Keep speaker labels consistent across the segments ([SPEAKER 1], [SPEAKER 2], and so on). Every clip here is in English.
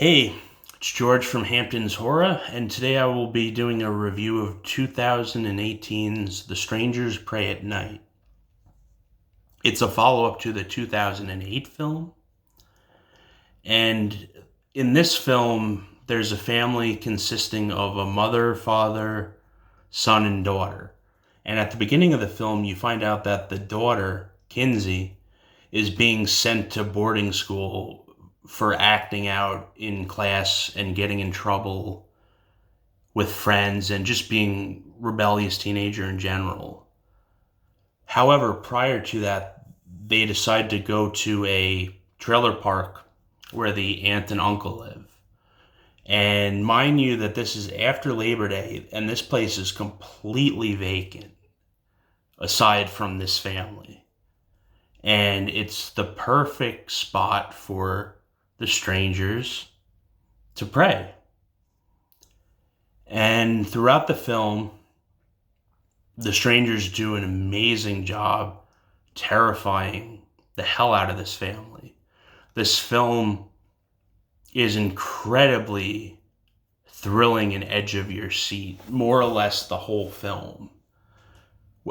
[SPEAKER 1] Hey, it's George from Hampton's Horror, and today I will be doing a review of 2018's The Strangers Pray at Night. It's a follow up to the 2008 film, and in this film, there's a family consisting of a mother, father, son, and daughter. And at the beginning of the film, you find out that the daughter, Kinsey, is being sent to boarding school for acting out in class and getting in trouble with friends and just being rebellious teenager in general. However, prior to that, they decide to go to a trailer park where the aunt and uncle live. And mind you that this is after Labor Day and this place is completely vacant aside from this family. And it's the perfect spot for the strangers to pray. And throughout the film, the strangers do an amazing job terrifying the hell out of this family. This film is incredibly thrilling and edge of your seat, more or less the whole film.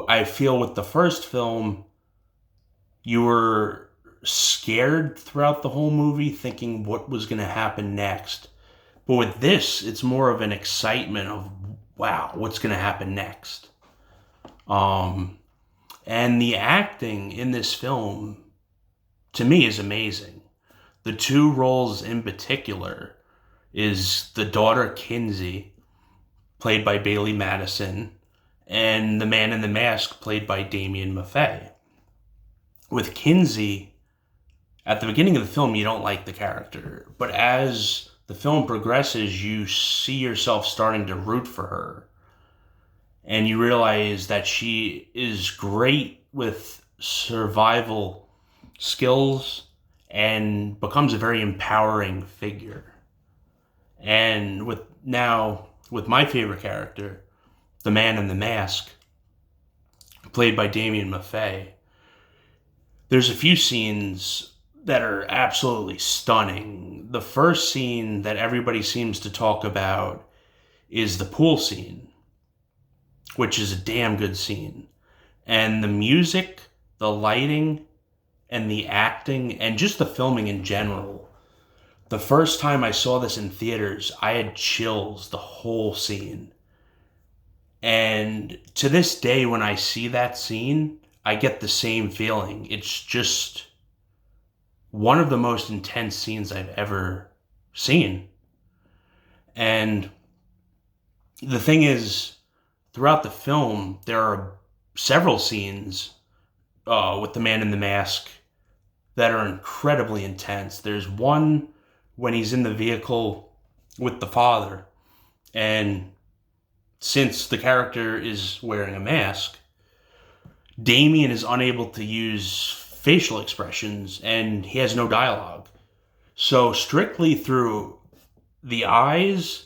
[SPEAKER 1] I feel with the first film, you were scared throughout the whole movie, thinking what was going to happen next. But with this, it's more of an excitement of, wow, what's going to happen next? And the acting in this film, to me, is amazing. The two roles in particular is the daughter, Kinsey, played by Bailey Madison, and the man in the mask, played by Damien Maffei. With Kinsey, at the beginning of the film, you don't like the character, but as the film progresses, you see yourself starting to root for her. And you realize that she is great with survival skills and becomes a very empowering figure. And with my favorite character, the man in the mask, played by Damien Maffei, there's a few scenes that are absolutely stunning. The first scene that everybody seems to talk about is the pool scene, which is a damn good scene. And the music, the lighting, and the acting, and just the filming in general. The first time I saw this in theaters, I had chills the whole scene. And to this day, when I see that scene, I get the same feeling. It's just one of the most intense scenes I've ever seen. And the thing is, throughout the film, there are several scenes with the man in the mask that are incredibly intense. There's one when he's in the vehicle with the father, and since the character is wearing a mask, Damien is unable to use facial expressions and he has no dialogue. So strictly through the eyes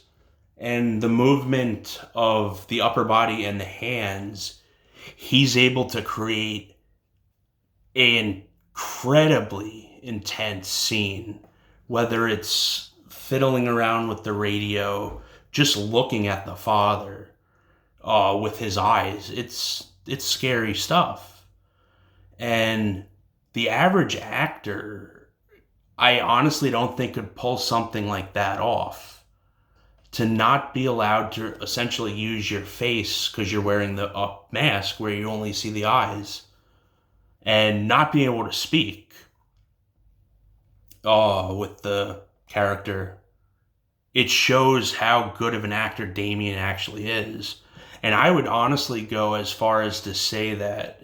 [SPEAKER 1] and the movement of the upper body and the hands, he's able to create an incredibly intense scene, whether it's fiddling around with the radio, just looking at the father with his eyes. It's scary stuff. And the average actor, I honestly don't think could pull something like that off. To not be allowed to essentially use your face because you're wearing the mask where you only see the eyes, and not being able to speak with the character, it shows how good of an actor Damien actually is. And I would honestly go as far as to say that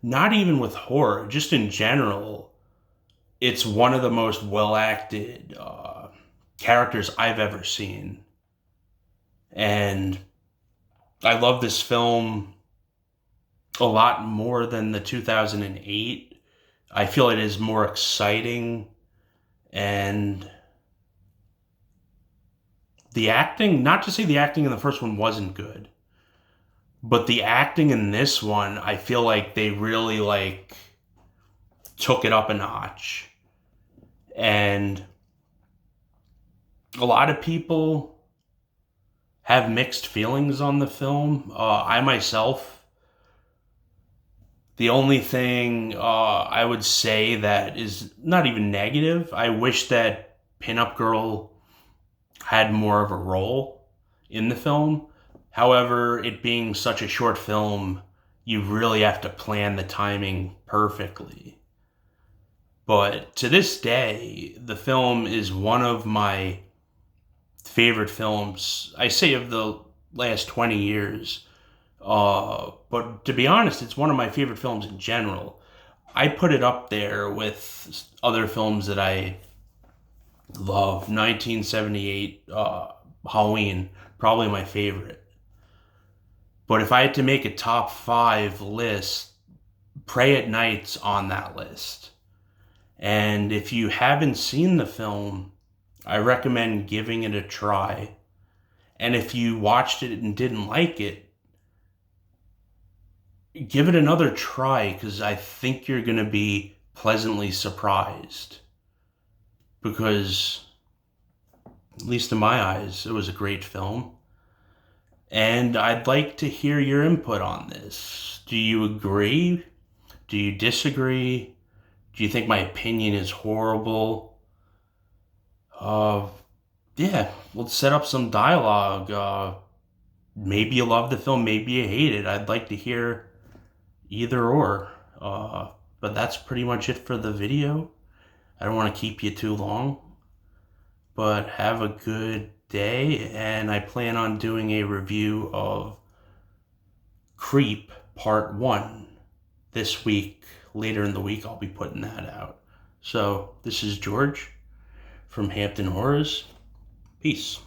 [SPEAKER 1] not even with horror, just in general, it's one of the most well-acted characters I've ever seen. And I love this film a lot more than the 2008. I feel it is more exciting, and the acting, not to say the acting in the first one wasn't good, but the acting in this one, I feel like they really took it up a notch. And A lot of people have mixed feelings on the film. I myself, the only thing I would say that is not even negative, I wish that Pinup Girl had more of a role in the film. However, it being such a short film, you really have to plan the timing perfectly. But to this day, the film is one of my favorite films, I say, of the last 20 years. But to be honest, it's one of my favorite films in general. I put it up there with other films that I love. 1978, Halloween, probably my favorite. But if I had to make a top five list, Pray at Night's on that list. And if you haven't seen the film, I recommend giving it a try. And if you watched it and didn't like it, give it another try, because I think you're going to be pleasantly surprised. Because, at least in my eyes, it was a great film. And I'd like to hear your input on this. Do you agree? Do you disagree? Do you think my opinion is horrible? Uh, yeah, let's set up some dialogue. Maybe you love the film, maybe you hate it. I'd like to hear either or. But that's pretty much it for the video. I don't want to keep you too long, but have a good day, and I plan on doing a review of Creep Part 1 this week. Later in the week, I'll be putting that out. So, this is George from Hampton Horrors. Peace.